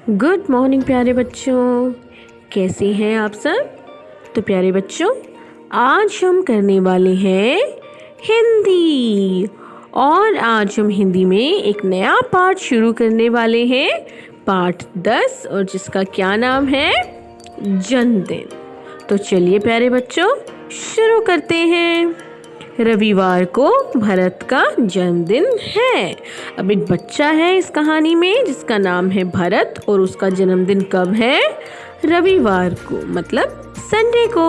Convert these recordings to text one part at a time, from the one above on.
Good morning प्यारे बच्चों, कैसे हैं आप सब। तो प्यारे बच्चों, आज हम करने वाले हैं हिंदी। और आज हम हिंदी में एक नया पाठ शुरू करने वाले हैं, पाठ 10, और जिसका क्या नाम है, जन्मदिन। तो चलिए प्यारे बच्चों, शुरू करते हैं। रविवार को भरत का जन्मदिन है। अब एक बच्चा है इस कहानी में जिसका नाम है भरत, और उसका जन्मदिन कब है, रविवार को, मतलब संडे को।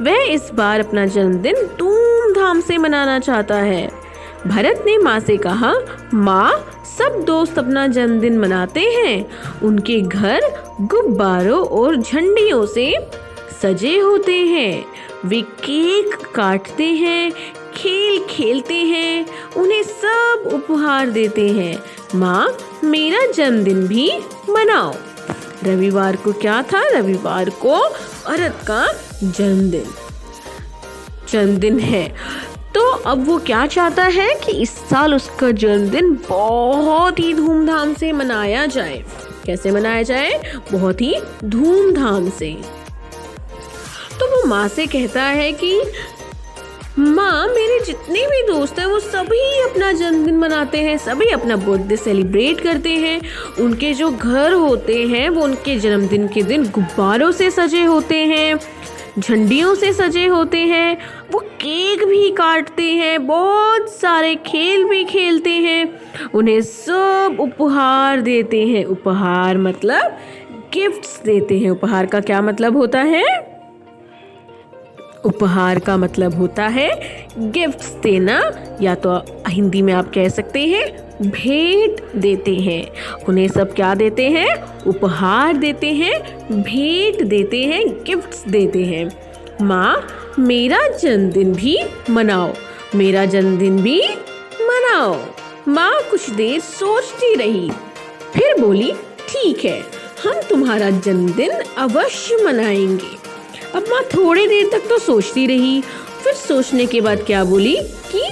वह इस बार अपना जन्मदिन धूमधाम से मनाना चाहता है। भरत ने माँ से कहा, माँ, सब दोस्त अपना जन्मदिन मनाते हैं, उनके घर गुब्बारों और झंडियों से सजे होते हैं, वे केक काटते हैं, खेल खेलते हैं, उन्हें सब उपहार देते हैं। माँ, मेरा जन्मदिन भी मनाओ। रविवार को क्या था, रविवार को भरत का जन्मदिन है। तो अब वो क्या चाहता है कि इस साल उसका जन्मदिन बहुत ही धूमधाम से मनाया जाए। कैसे मनाया जाए, बहुत ही धूमधाम से। तो वो माँ से कहता है कि माँ, मेरे जितने भी दोस्त हैं वो सभी अपना जन्मदिन मनाते हैं, सभी अपना बर्थडे सेलिब्रेट करते हैं। उनके जो घर होते हैं वो उनके जन्मदिन के दिन गुब्बारों से सजे होते हैं, झंडियों से सजे होते हैं, वो केक भी काटते हैं, बहुत सारे खेल भी खेलते हैं, उन्हें सब उपहार देते हैं। उपहार मतलब गिफ्ट्स देते हैं। उपहार का क्या मतलब होता है, उपहार का मतलब होता है गिफ्ट्स देना, या तो हिंदी में आप कह सकते हैं भेंट देते हैं। उन्हें सब क्या देते हैं, उपहार देते हैं, भेंट देते हैं, गिफ्ट्स देते हैं। माँ, मेरा जन्मदिन भी मनाओ, मेरा जन्मदिन भी मनाओ। माँ कुछ देर सोचती रही, फिर बोली, ठीक है, हम तुम्हारा जन्मदिन अवश्य मनाएंगे। अब माँ थोड़ी देर तक तो सोचती रही, फिर सोचने के बाद क्या बोली कि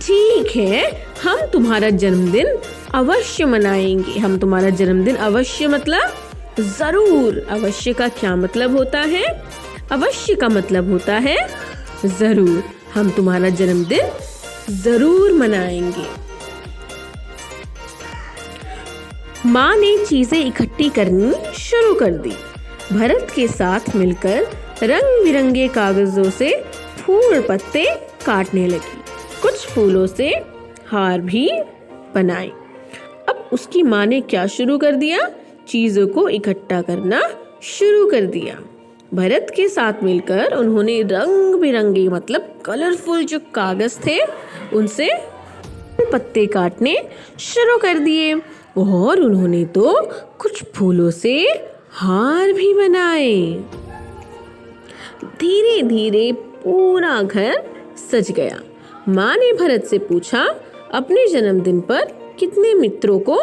ठीक है, हम तुम्हारा जन्मदिन अवश्य मनाएंगे। हम तुम्हारा जन्मदिन अवश्य मतलब जरूर। अवश्य का क्या मतलब होता है, अवश्य का मतलब होता है जरूर। हम तुम्हारा जन्मदिन जरूर मनाएंगे। माँ ने चीजें इकट्ठी करनी शुरू कर दी। भरत के साथ मिलकर रंग बिरंगे कागजों से फूल पत्ते काटने लगी, कुछ फूलों से हार भी बनाए। अब उसकी माँ ने क्या शुरू कर दिया, चीजों को इकट्ठा करना शुरू कर दिया। भरत के साथ मिलकर उन्होंने रंग बिरंगे मतलब कलरफुल जो कागज थे उनसे पत्ते काटने शुरू कर दिए, और उन्होंने तो कुछ फूलों से हार भी बनाए। धीरे धीरे पूरा घर सज गया। माँ ने भरत से पूछा, अपने जन्मदिन पर कितने मित्रों को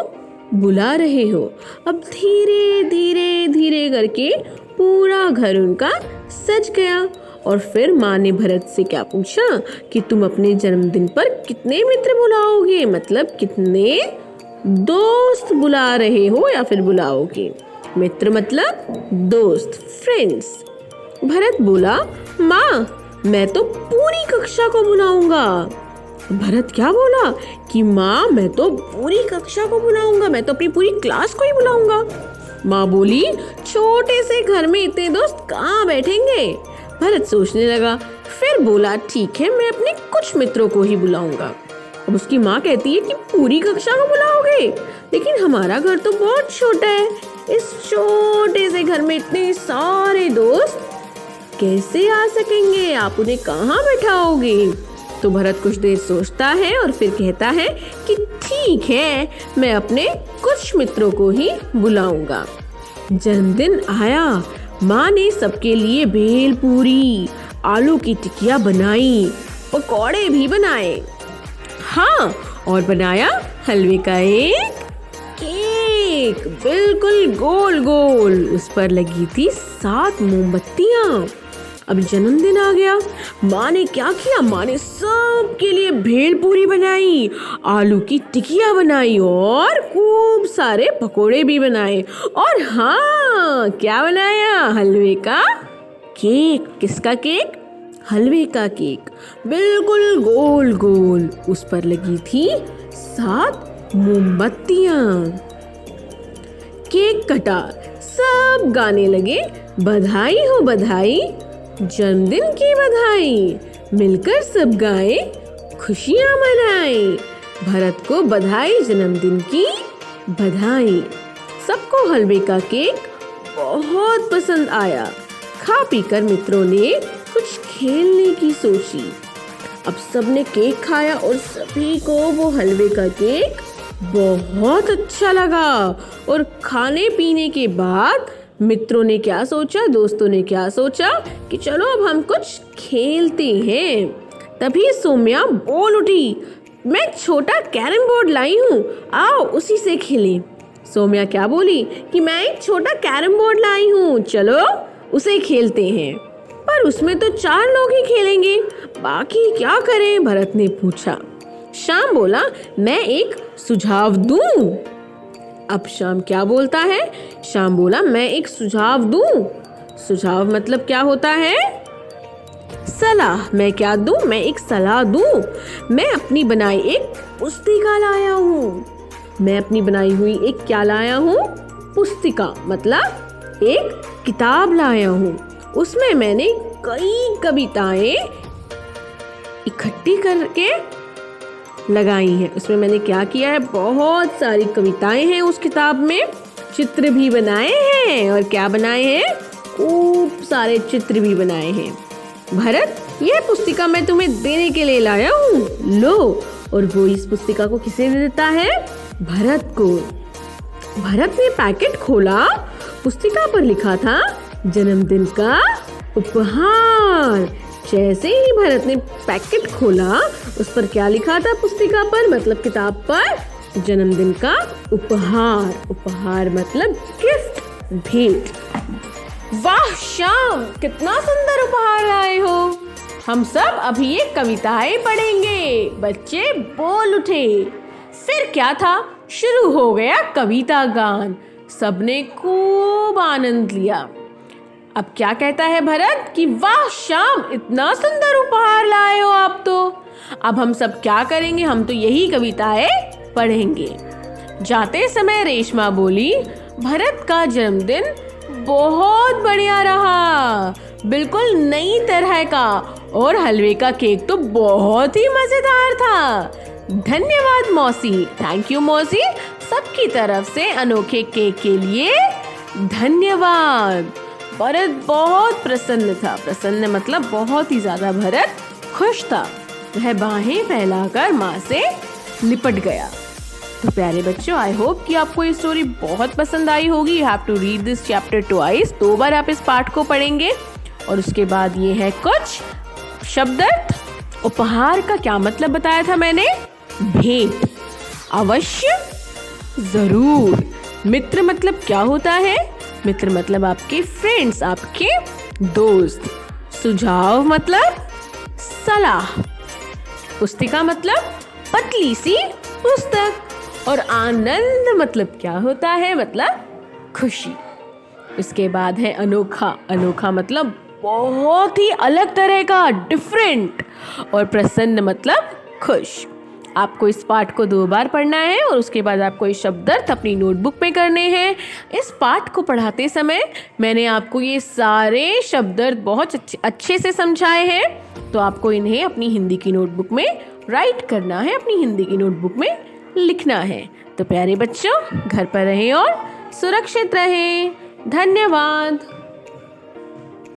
बुला रहे हो। अब धीरे धीरे धीरे करके पूरा घर उनका सज गया। और फिर माँ ने भरत से क्या पूछा कि तुम अपने जन्मदिन पर कितने मित्र बुलाओगे, मतलब कितने दोस्त बुला रहे हो या फिर बुलाओगे। मित्र मतलब दोस्त, फ्रेंड्स। भरत बोला, माँ, मैं तो पूरी कक्षा को बुलाऊंगा। भरत क्या बोला कि माँ, मैं तो पूरी कक्षा को बुलाऊंगा, मैं तो अपनी पूरी क्लास को ही बुलाऊंगा। माँ बोली, छोटे से घर में इतने दोस्त कहाँ बैठेंगे। भरत सोचने लगा, फिर बोला, ठीक है, मैं अपने कुछ मित्रों को ही बुलाऊंगा। अब उसकी माँ कहती है कि पूरी कक्षा को बुलाओगे, लेकिन हमारा घर तो बहुत छोटा है, इस छोटे से घर में इतने सारे दोस्त कैसे आ सकेंगे, आप उन्हें कहाँ बैठाओगे। तो भरत कुछ देर सोचता है और फिर कहता है कि ठीक है, मैं अपने कुछ मित्रों को ही बुलाऊंगा। जन्मदिन आया। माँ ने सबके लिए भेलपूरी, आलू की टिकिया बनाई, पकौड़े भी बनाए, हाँ, और बनाया हलवे का एक केक, बिल्कुल गोल गोल। उस पर लगी थी 7 मोमबत्तियां। अब जन्मदिन आ गया। माँ ने क्या किया, माँ ने सबके लिए भेलपूरी बनाई, आलू की टिकिया बनाई और खूब सारे पकोड़े भी बनाए। और हाँ, क्या बनाया, हलवे का केक। किसका केक, हलवे का केक, बिल्कुल गोल गोल। उस पर लगी थी 7 मोमबत्तियां। केक कटा, सब गाने लगे, बधाई हो बधाई, जन्मदिन की बधाई। मिलकर सब गाए, खुशियां मनाए। भरत को बधाई, जन्मदिन की बधाई। सबको हलवे का केक बहुत पसंद आया। खा पीकर मित्रों ने कुछ खेलने की सोची। अब सबने केक खाया और सभी को वो हलवे का केक बहुत अच्छा लगा। और खाने पीने के बाद मित्रों ने क्या सोचा, दोस्तों ने क्या सोचा कि चलो अब हम कुछ खेलते हैं। तभी सौम्या बोल उठी, मैं छोटा कैरम बोर्ड लाई हूँ, आओ उसी से खेलें। सौम्या क्या बोली कि मैं एक छोटा कैरम बोर्ड लाई हूँ, चलो उसे खेलते हैं। पर उसमें तो 4 लोग ही खेलेंगे, बाकी क्या करें, भरत ने पूछा। श्याम बोला, मैं एक सुझाव दूं। अब श्याम क्या बोलता है, श्याम बोला, मैं एक सुझाव दूं। सुझाव मतलब क्या होता है, सलाह। मैं क्या दूं, मैं एक सलाह दूं। मैं अपनी बनाई एक पुस्तिका लाया हूँ। मैं अपनी बनाई हुई एक क्या लाया हूँ, पुस्तिका मतलब एक किताब लाया हूँ। उसमें मैंने कई कविताएं इकट्ठी करके लगाई हैं। उसमें मैंने क्या किया है, बहुत सारी कविताएं हैं उस किताब में, चित्र भी बनाए हैं। और क्या बनाए हैं, खूब सारे चित्र भी बनाए हैं। भरत, यह पुस्तिका मैं तुम्हें देने के लिए लाया हूँ, लो। और वो इस पुस्तिका को किसे दे देता है, भरत को। भरत ने पैकेट खोला, पुस्तिका पर लिखा था जन्मदिन का उपहार। जैसे ही भरत ने पैकेट खोला, उस पर क्या लिखा था, पुस्तिका पर मतलब किताब पर, जन्मदिन का उपहार। उपहार मतलब गिफ्ट, भेंट। वाह श्याम, कितना सुंदर उपहार लाए हो। हम सब अभी ये कविताएं पढ़ेंगे, बच्चे बोल उठे। फिर क्या था, शुरू हो गया कविता गान। सबने खूब आनंद लिया। अब क्या कहता है भरत कि वाह श्याम, इतना सुंदर उपहार लाए हो आप तो। अब हम सब क्या करेंगे, हम तो यही कविताएं पढ़ेंगे। जाते समय रेशमा बोली, भरत का जन्मदिन बहुत बढ़िया रहा, बिल्कुल नई तरह का, और हलवे का केक तो बहुत ही मजेदार था। धन्यवाद मौसी, थैंक यू मौसी, सबकी तरफ से अनोखे केक के लिए धन्यवाद। भरत बहुत प्रसन्न था, प्रसन्न मतलब बहुत ही ज्यादा भरत खुश था। वह बाहें फैलाकर माँ से लिपट गया। तो प्यारे बच्चों, आई होप कि आपको ये स्टोरी बहुत पसंद आई होगी। You have to read this chapter twice, 2 बार आप इस पाठ को पढ़ेंगे। और उसके बाद ये है कुछ शब्दार्थ। उपहार का क्या मतलब बताया था मैंने, भेंट, अवश्य, जरूर। मित्र मतलब क्या होता है, मित्र मतलब आपके फ्रेंड्स, आपके दोस्त। सुझाव मतलब सलाह। पुस्तिका मतलब पतली सी पुस्तक। और आनंद मतलब क्या होता है, मतलब खुशी। इसके बाद है अनोखा। अनोखा मतलब बहुत ही अलग तरह का, डिफरेंट। और प्रसन्न मतलब खुश। आपको इस पाठ को 2 बार पढ़ना है और उसके बाद आपको ये शब्दार्थ अपनी नोटबुक पे करने हैं। इस पाठ को पढ़ाते समय मैंने आपको ये सारे शब्दार्थ बहुत अच्छे से समझाए हैं। तो आपको इन्हें अपनी हिंदी की नोटबुक में राइट करना है, अपनी हिंदी की नोटबुक में लिखना है। तो प्यारे बच्चों, घर पर रहें और सुरक्षित रहें। धन्यवाद।